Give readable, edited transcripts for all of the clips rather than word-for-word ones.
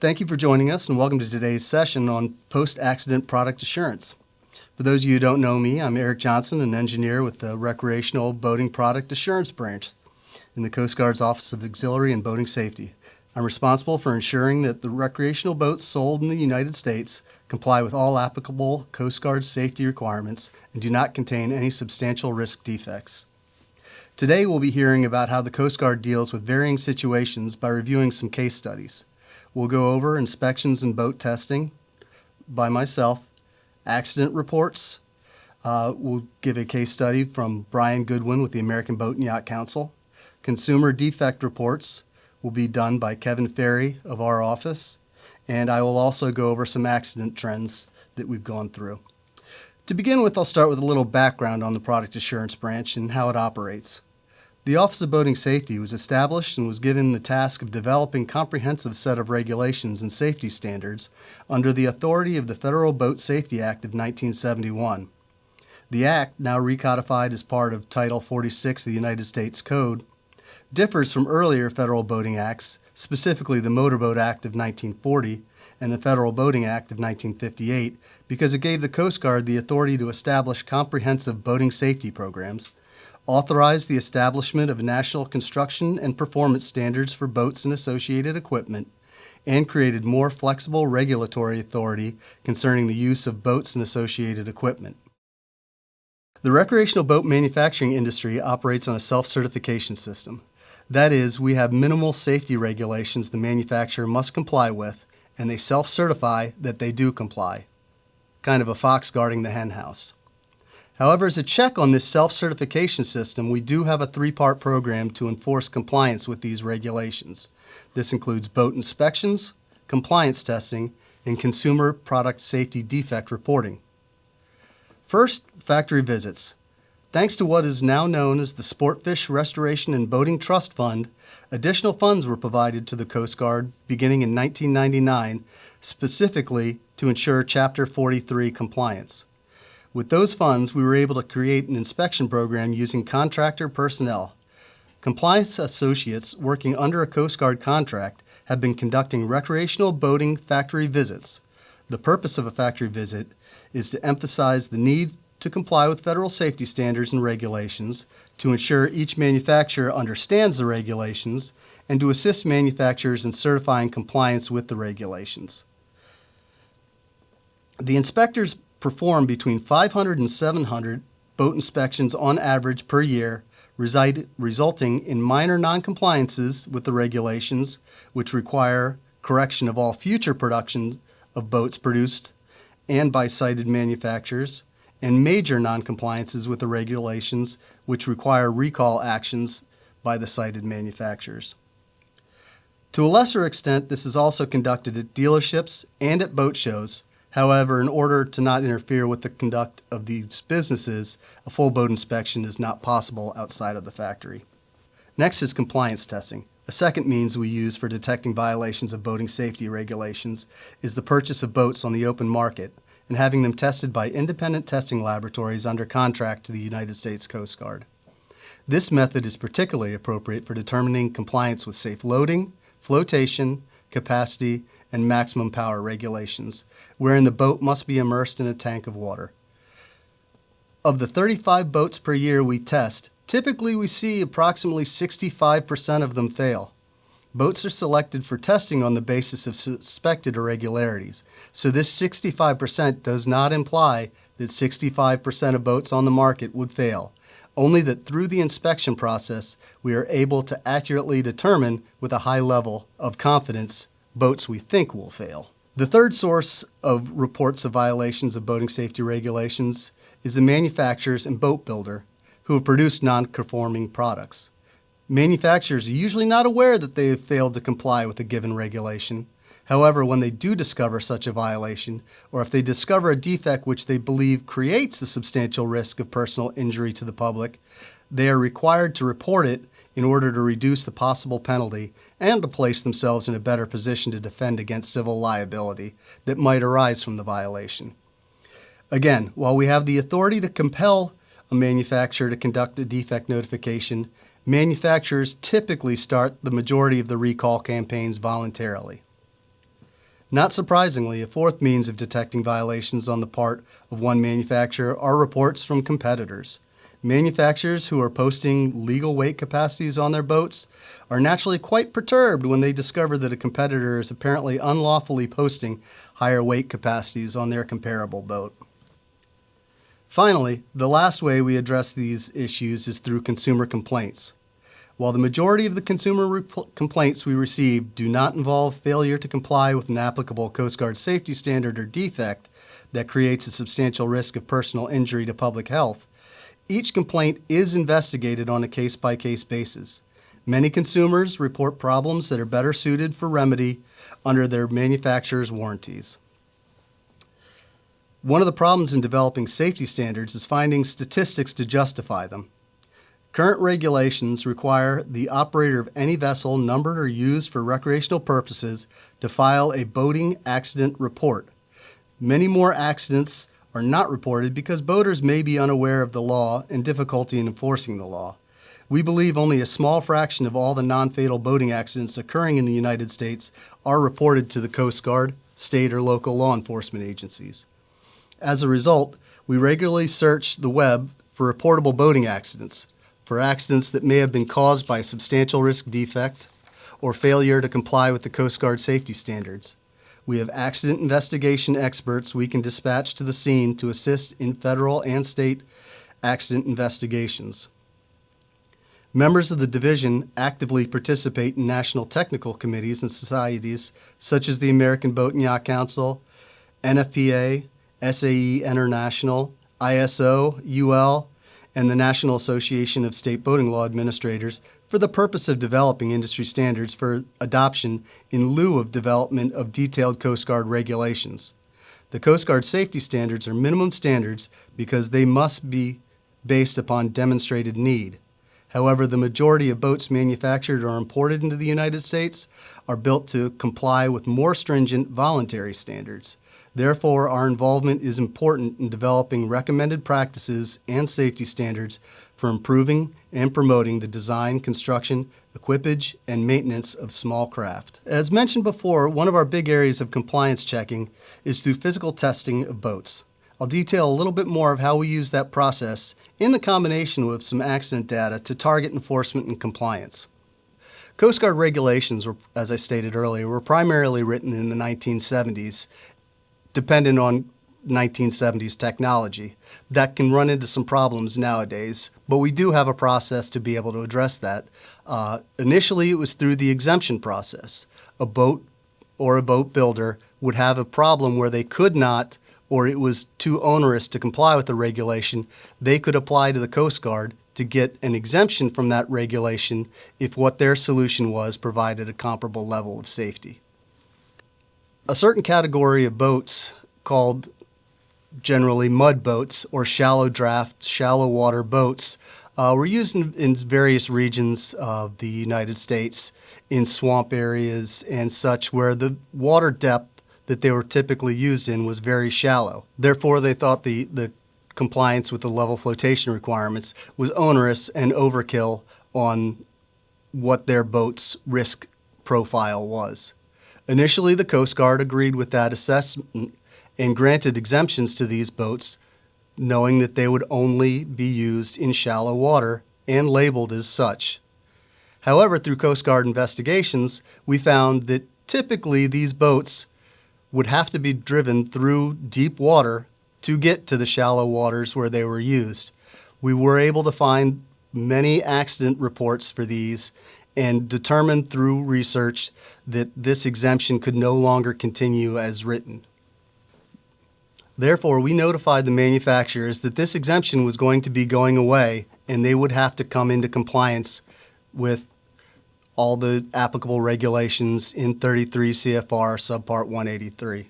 Thank you for joining us and welcome to today's session on post-accident product assurance. For those of you who don't know me, I'm Eric Johnson, an engineer with the Recreational Boating Product Assurance Branch in the Coast Guard's Office of Auxiliary and Boating Safety. I'm responsible for ensuring that the recreational boats sold in the United States comply with all applicable Coast Guard safety requirements and do not contain any substantial risk defects. Today we'll be hearing about how the Coast Guard deals with varying situations by reviewing some case studies. We'll go over inspections and boat testing by myself, accident reports. We'll give a case study from Brian Goodwin with the American Boat and Yacht Council. Consumer defect reports will be done by Kevin Ferry of our office. And I will also go over some accident trends that we've gone through. To begin with, I'll start with a little background on the Product Assurance Branch and how it operates. The Office of Boating Safety was established and was given the task of developing a comprehensive set of regulations and safety standards under the authority of the Federal Boat Safety Act of 1971. The Act, now recodified as part of Title 46 of the United States Code, differs from earlier federal boating acts, specifically the Motorboat Act of 1940 and the Federal Boating Act of 1958, because it gave the Coast Guard the authority to establish comprehensive boating safety programs, authorized the establishment of national construction and performance standards for boats and associated equipment, and created more flexible regulatory authority concerning the use of boats and associated equipment. The recreational boat manufacturing industry operates on a self-certification system. That is, we have minimal safety regulations the manufacturer must comply with, and they self-certify that they do comply. Kind of a fox guarding the hen house. However, as a check on this self-certification system, we do have a three-part program to enforce compliance with these regulations. This includes boat inspections, compliance testing, and consumer product safety defect reporting. First, factory visits. Thanks to what is now known as the Sportfish Restoration and Boating Trust Fund, additional funds were provided to the Coast Guard beginning in 1999, specifically to ensure Chapter 43 compliance. With those funds, we were able to create an inspection program using contractor personnel. Compliance associates working under a Coast Guard contract have been conducting recreational boating factory visits. The purpose of a factory visit is to emphasize the need to comply with federal safety standards and regulations, to ensure each manufacturer understands the regulations, and to assist manufacturers in certifying compliance with the regulations. The inspectors perform between 500 and 700 boat inspections on average per year, resulting in minor noncompliances with the regulations, which require correction of all future production of boats produced and by cited manufacturers, and major noncompliances with the regulations, which require recall actions by the cited manufacturers. To a lesser extent, this is also conducted at dealerships and at boat shows. However, in order to not interfere with the conduct of these businesses, a full boat inspection is not possible outside of the factory. Next is compliance testing. A second means we use for detecting violations of boating safety regulations is the purchase of boats on the open market and having them tested by independent testing laboratories under contract to the United States Coast Guard. This method is particularly appropriate for determining compliance with safe loading, flotation, capacity, and maximum power regulations, wherein the boat must be immersed in a tank of water. Of the 35 boats per year we test, typically we see approximately 65% of them fail. Boats are selected for testing on the basis of suspected irregularities, so this 65% does not imply that 65% of boats on the market would fail, only that through the inspection process we are able to accurately determine with a high level of confidence boats we think will fail. The third source of reports of violations of boating safety regulations is the manufacturers and boat builder who have produced non-conforming products. Manufacturers are usually not aware that they have failed to comply with a given regulation. However, when they do discover such a violation, or if they discover a defect which they believe creates a substantial risk of personal injury to the public, they are required to report it in order to reduce the possible penalty and to place themselves in a better position to defend against civil liability that might arise from the violation. Again, while we have the authority to compel a manufacturer to conduct a defect notification, manufacturers typically start the majority of the recall campaigns voluntarily. Not surprisingly, a fourth means of detecting violations on the part of one manufacturer are reports from competitors. Manufacturers who are posting legal weight capacities on their boats are naturally quite perturbed when they discover that a competitor is apparently unlawfully posting higher weight capacities on their comparable boat. Finally, the last way we address these issues is through consumer complaints. While the majority of the consumer complaints we receive do not involve failure to comply with an applicable Coast Guard safety standard or defect that creates a substantial risk of personal injury to public health, each complaint is investigated on a case-by-case basis. Many consumers report problems that are better suited for remedy under their manufacturer's warranties. One of the problems in developing safety standards is finding statistics to justify them. Current regulations require the operator of any vessel numbered or used for recreational purposes to file a boating accident report. Many more accidents are not reported because boaters may be unaware of the law and difficulty in enforcing the law. We believe only a small fraction of all the non-fatal boating accidents occurring in the United States are reported to the Coast Guard, state or local law enforcement agencies. As a result, we regularly search the web for reportable boating accidents, for accidents that may have been caused by a substantial risk defect or failure to comply with the Coast Guard safety standards. We have accident investigation experts we can dispatch to the scene to assist in federal and state accident investigations. Members of the division actively participate in national technical committees and societies such as the American Boat and Yacht Council, NFPA, SAE International, ISO, UL, and the National Association of State Boating Law Administrators for the purpose of developing industry standards for adoption in lieu of development of detailed Coast Guard regulations. The Coast Guard safety standards are minimum standards because they must be based upon demonstrated need. However, the majority of boats manufactured or imported into the United States are built to comply with more stringent voluntary standards. Therefore, our involvement is important in developing recommended practices and safety standards for improving and promoting the design, construction, equipage, and maintenance of small craft. As mentioned before, one of our big areas of compliance checking is through physical testing of boats. I'll detail a little bit more of how we use that process in the combination with some accident data to target enforcement and compliance. Coast Guard regulations, as I stated earlier, were primarily written in the 1970s, dependent on 1970s technology. That can run into some problems nowadays, but we do have a process to be able to address that. Initially, it was through the exemption process. A boat or a boat builder would have a problem where they could not, or it was too onerous to comply with the regulation. They could apply to the Coast Guard to get an exemption from that regulation if what their solution was provided a comparable level of safety. A certain category of boats, called generally mud boats or shallow draft, shallow water boats, were used in various regions of the United States, in swamp areas and such, where the water depth that they were typically used in was very shallow. Therefore, they thought the compliance with the level flotation requirements was onerous and overkill on what their boat's risk profile was. Initially, the Coast Guard agreed with that assessment and granted exemptions to these boats, knowing that they would only be used in shallow water and labeled as such. However, through Coast Guard investigations, we found that typically these boats would have to be driven through deep water to get to the shallow waters where they were used. We were able to find many accident reports for these and determined through research that this exemption could no longer continue as written. Therefore, we notified the manufacturers that this exemption was going to be going away and they would have to come into compliance with all the applicable regulations in 33 CFR subpart 183.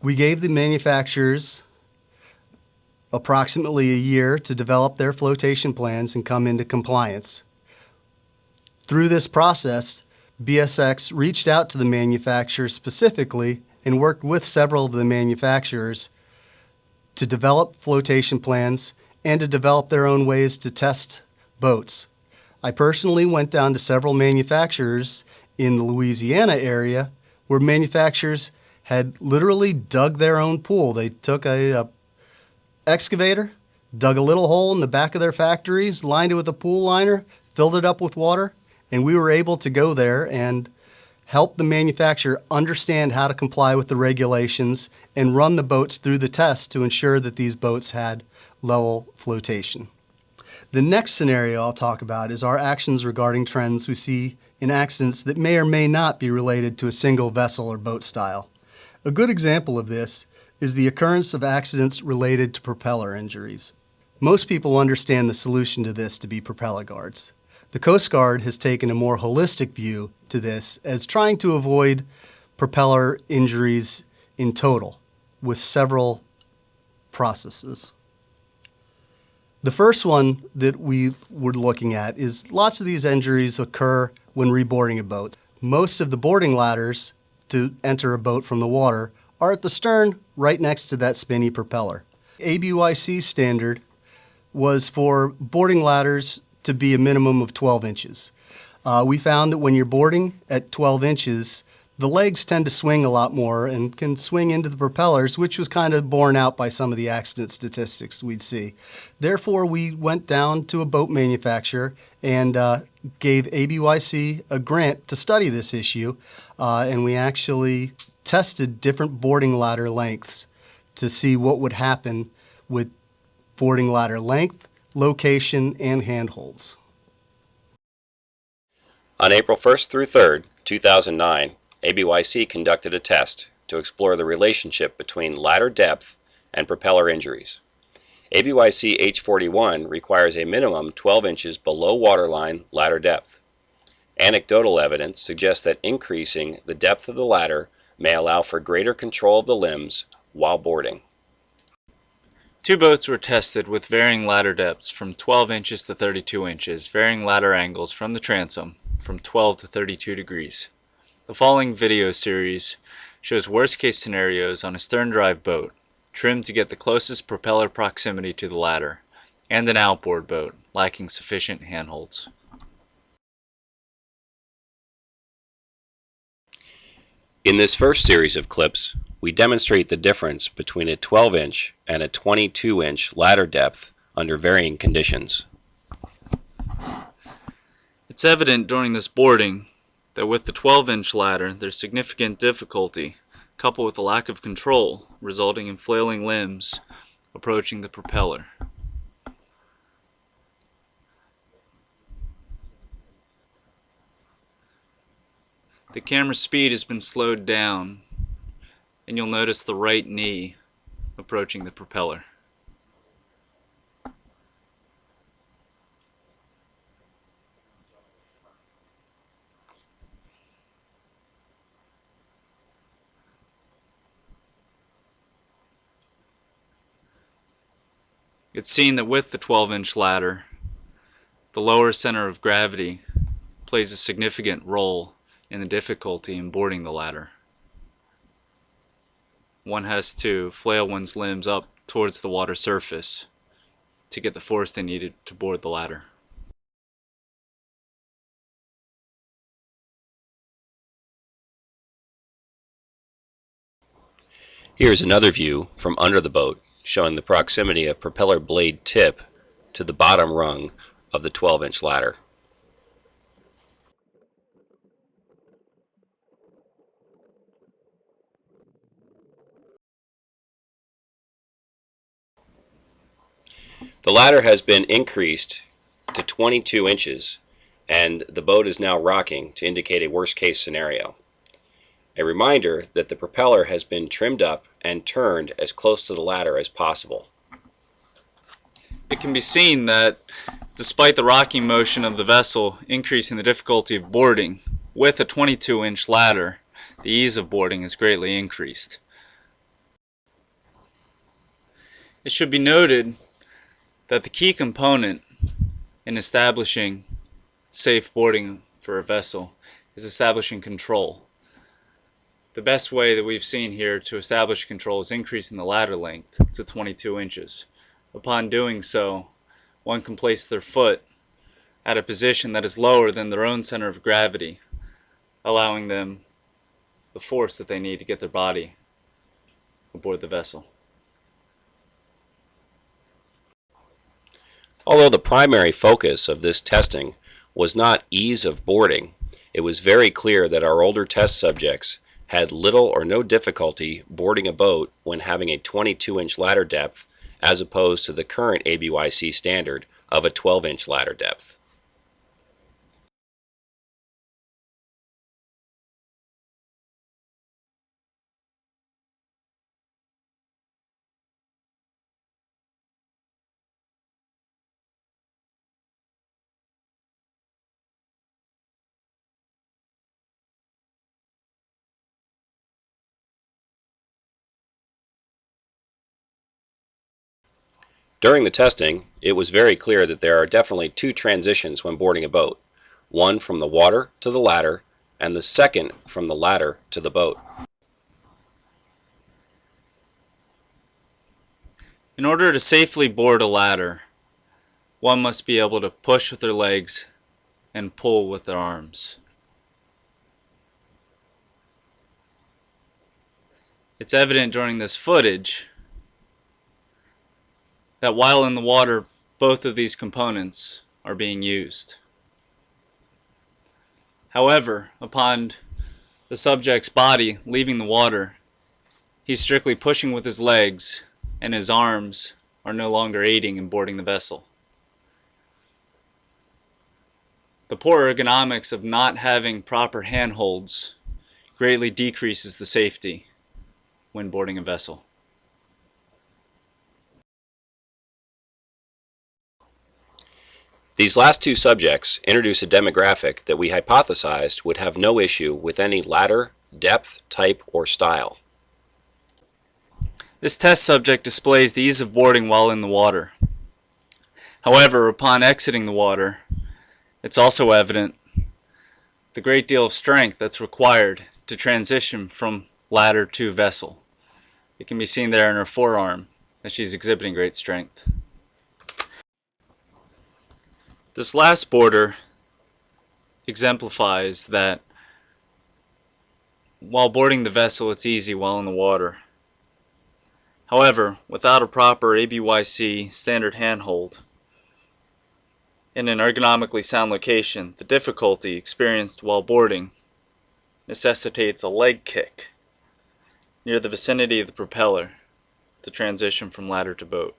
We gave the manufacturers approximately a year to develop their flotation plans and come into compliance. Through this process, BSX reached out to the manufacturers specifically and worked with several of the manufacturers to develop flotation plans and to develop their own ways to test boats. I personally went down to several manufacturers in the Louisiana area where manufacturers had literally dug their own pool. They took a excavator, dug a little hole in the back of their factories, lined it with a pool liner, filled it up with water, and we were able to go there and help the manufacturer understand how to comply with the regulations and run the boats through the test to ensure that these boats had level flotation. The next scenario I'll talk about is our actions regarding trends we see in accidents that may or may not be related to a single vessel or boat style. A good example of this is the occurrence of accidents related to propeller injuries. Most people understand the solution to this to be propeller guards. The Coast Guard has taken a more holistic view to this as trying to avoid propeller injuries in total with several processes. The first one that we were looking at is lots of these injuries occur when reboarding a boat. Most of the boarding ladders to enter a boat from the water are at the stern right next to that spinny propeller. ABYC standard was for boarding ladders to be a minimum of 12 inches. We found that when you're boarding at 12 inches, the legs tend to swing a lot more and can swing into the propellers, which was kind of borne out by some of the accident statistics we'd see. Therefore, we went down to a boat manufacturer and gave ABYC a grant to study this issue, and we actually tested different boarding ladder lengths to see what would happen with boarding ladder length, location, and handholds. On April 1st through 3rd, 2009, ABYC conducted a test to explore the relationship between ladder depth and propeller injuries. ABYC H41 requires a minimum 12 inches below waterline ladder depth. Anecdotal evidence suggests that increasing the depth of the ladder may allow for greater control of the limbs while boarding. Two boats were tested with varying ladder depths from 12 inches to 32 inches, varying ladder angles from the transom from 12 to 32 degrees. The following video series shows worst-case scenarios on a stern-drive boat, trimmed to get the closest propeller proximity to the ladder, and an outboard boat lacking sufficient handholds. In this first series of clips, we demonstrate the difference between a 12-inch and a 22-inch ladder depth under varying conditions. It's evident during this boarding that with the 12-inch ladder, there's significant difficulty, coupled with a lack of control, resulting in flailing limbs approaching the propeller. The camera speed has been slowed down, and you'll notice the right knee approaching the propeller. It's seen that with the 12-inch ladder, the lower center of gravity plays a significant role in the difficulty in boarding the ladder. One has to flail one's limbs up towards the water surface to get the force they needed to board the ladder. Here's another view from under the boat, showing the proximity of propeller blade tip to the bottom rung of the 12-inch ladder. The ladder has been increased to 22 inches and the boat is now rocking to indicate a worst-case scenario. A reminder that the propeller has been trimmed up and turned as close to the ladder as possible. It can be seen that despite the rocking motion of the vessel increasing the difficulty of boarding, with a 22-inch ladder, the ease of boarding is greatly increased. It should be noted that the key component in establishing safe boarding for a vessel is establishing control. The best way that we've seen here to establish control is increasing the ladder length to 22 inches. Upon doing so, one can place their foot at a position that is lower than their own center of gravity, allowing them the force that they need to get their body aboard the vessel. Although the primary focus of this testing was not ease of boarding, it was very clear that our older test subjects had little or no difficulty boarding a boat when having a 22-inch ladder depth as opposed to the current ABYC standard of a 12-inch ladder depth. During the testing, it was very clear that there are definitely two transitions when boarding a boat, one from the water to the ladder, and the second from the ladder to the boat. In order to safely board a ladder, one must be able to push with their legs and pull with their arms. It's evident during this footage that while in the water, both of these components are being used. However, upon the subject's body leaving the water, he's strictly pushing with his legs and his arms are no longer aiding in boarding the vessel. The poor ergonomics of not having proper handholds greatly decreases the safety when boarding a vessel. These last two subjects introduce a demographic that we hypothesized would have no issue with any ladder, depth, type, or style. This test subject displays the ease of boarding while in the water. However, upon exiting the water, it's also evident the great deal of strength that's required to transition from ladder to vessel. It can be seen there in her forearm that she's exhibiting great strength. This last boarder exemplifies that while boarding the vessel it's easy while in the water. However, without a proper ABYC standard handhold in an ergonomically sound location, the difficulty experienced while boarding necessitates a leg kick near the vicinity of the propeller to transition from ladder to boat.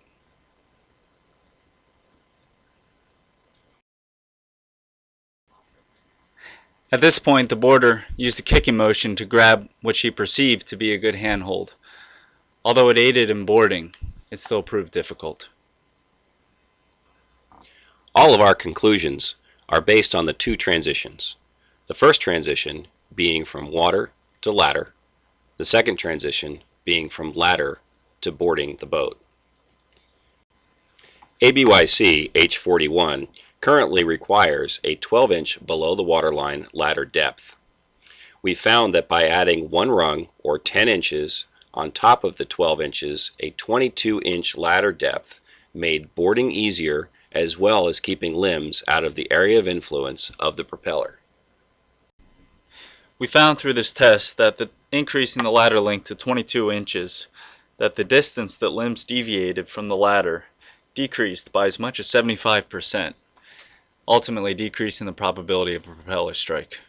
At this point, the boarder used a kicking motion to grab what she perceived to be a good handhold. Although it aided in boarding, it still proved difficult. All of our conclusions are based on the two transitions. The first transition being from water to ladder, the second transition being from ladder to boarding the boat. ABYC H41 currently requires a 12-inch below the waterline ladder depth. We found that by adding one rung or 10 inches on top of the 12 inches, a 22-inch ladder depth made boarding easier as well as keeping limbs out of the area of influence of the propeller. We found through this test that the increasing the ladder length to 22 inches, that the distance that limbs deviated from the ladder decreased by as much as 75%, ultimately decreasing the probability of a propeller strike.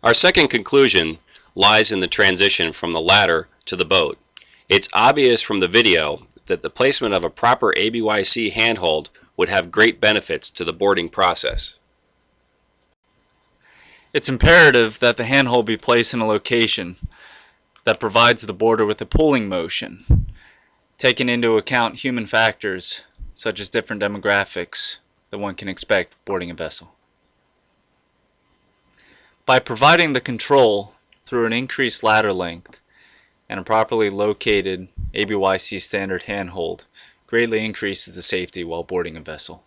Our second conclusion lies in the transition from the ladder to the boat. It's obvious from the video that the placement of a proper ABYC handhold would have great benefits to the boarding process. It's imperative that the handhold be placed in a location that provides the boarder with a pulling motion, taking into account human factors such as different demographics that one can expect boarding a vessel. By providing the control through an increased ladder length and a properly located ABYC standard handhold greatly increases the safety while boarding a vessel.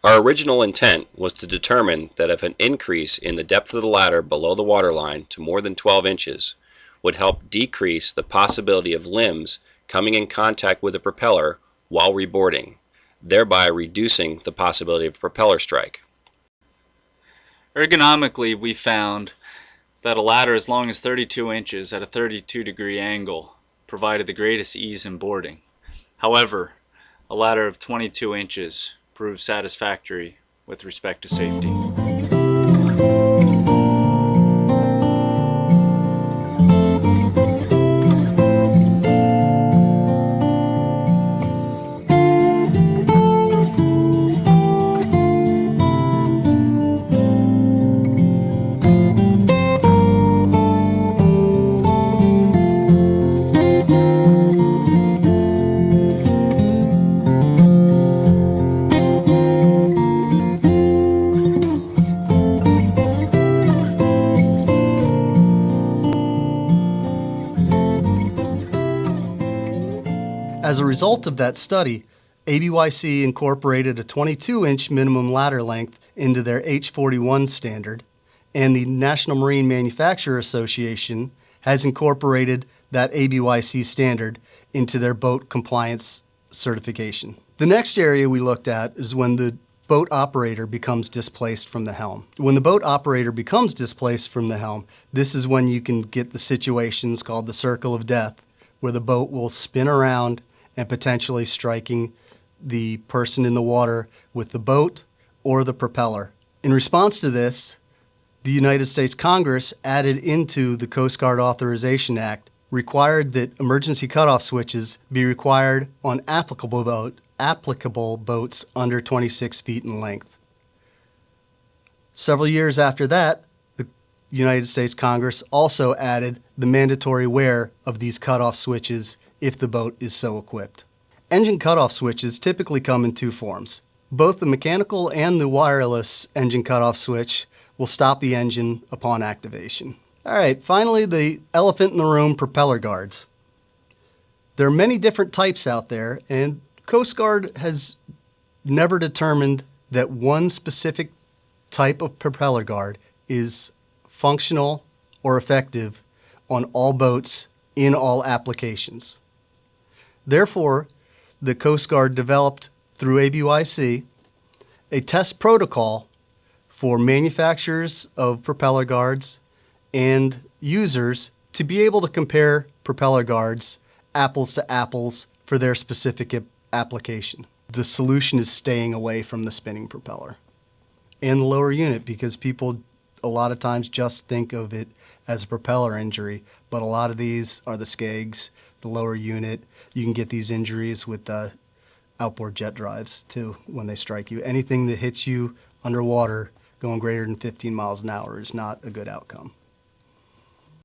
Our original intent was to determine that if an increase in the depth of the ladder below the waterline to more than 12 inches would help decrease the possibility of limbs coming in contact with the propeller while reboarding, thereby reducing the possibility of propeller strike. Ergonomically, we found that a ladder as long as 32 inches at a 32-degree angle provided the greatest ease in boarding. However, a ladder of 22 inches proved satisfactory with respect to safety. As a result of that study, ABYC incorporated a 22-inch minimum ladder length into their H41 standard, and the National Marine Manufacturer Association has incorporated that ABYC standard into their boat compliance certification. The next area we looked at is when the boat operator becomes displaced from the helm. When the boat operator becomes displaced from the helm, this is when you can get the situations called the circle of death, where the boat will spin around and potentially striking the person in the water with the boat or the propeller. In response to this, the United States Congress added into the Coast Guard Authorization Act required that emergency cutoff switches be required on applicable boats under 26 feet in length. Several years after that, the United States Congress also added the mandatory wear of these cutoff switches if the boat is so equipped. Engine cutoff switches typically come in two forms. Both the mechanical and the wireless engine cutoff switch will stop the engine upon activation. All right, finally, the elephant in the room, propeller guards. There are many different types out there, and Coast Guard has never determined that one specific type of propeller guard is functional or effective on all boats in all applications. Therefore, the Coast Guard developed through ABYC a test protocol for manufacturers of propeller guards and users to be able to compare propeller guards apples to apples for their specific application. The solution is staying away from the spinning propeller and the lower unit, because people a lot of times just think of it as a propeller injury, but a lot of these are the skegs, the lower unit. You can get these injuries with outboard jet drives too when they strike you. Anything that hits you underwater going greater than 15 miles an hour is not a good outcome.